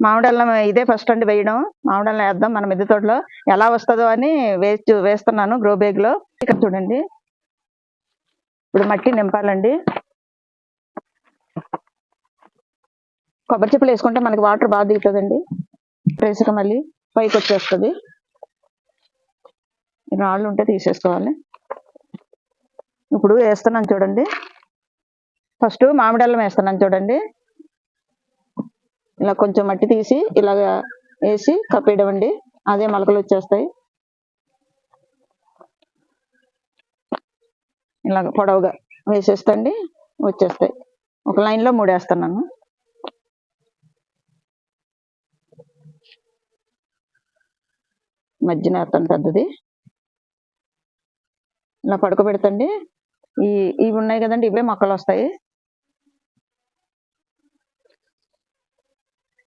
మామిడి అల్లం ఇదే ఫస్ట్ అండి వేయడం. మామిడి అల్లం వేద్దాం మన మిద్దె తోటలో ఎలా వస్తుందో అని వేస్తున్నాను గ్రో బ్యాగ్ లో. ఇక్కడ చూడండి, ఇప్పుడు మట్టి నింపాలండి. కొబ్బరి చిప్పలు వేసుకుంటే మనకి వాటర్ బాగా దిగుతుందండి. వేసుక మళ్ళీ పైకి వచ్చేస్తుంది. రాళ్ళు ఉంటే తీసేసుకోవాలి. ఇప్పుడు వేస్తున్నాను చూడండి. ఫస్ట్ మామిడి అల్లం వేస్తున్నాను చూడండి. ఇలా కొంచెం మట్టి తీసి ఇలాగ వేసి కప్పేయడం అండి. అదే మొలకలు వచ్చేస్తాయి. ఇలాగ పొడవుగా వేసేస్తండి, వచ్చేస్తాయి. ఒక లైన్లో 3 వేస్తున్నాను. మధ్యన వేస్తాను పెద్దది. ఇలా పడుకోబెడతండి. ఇవి ఉన్నాయి కదండి, ఇవే మొక్కలు వస్తాయి.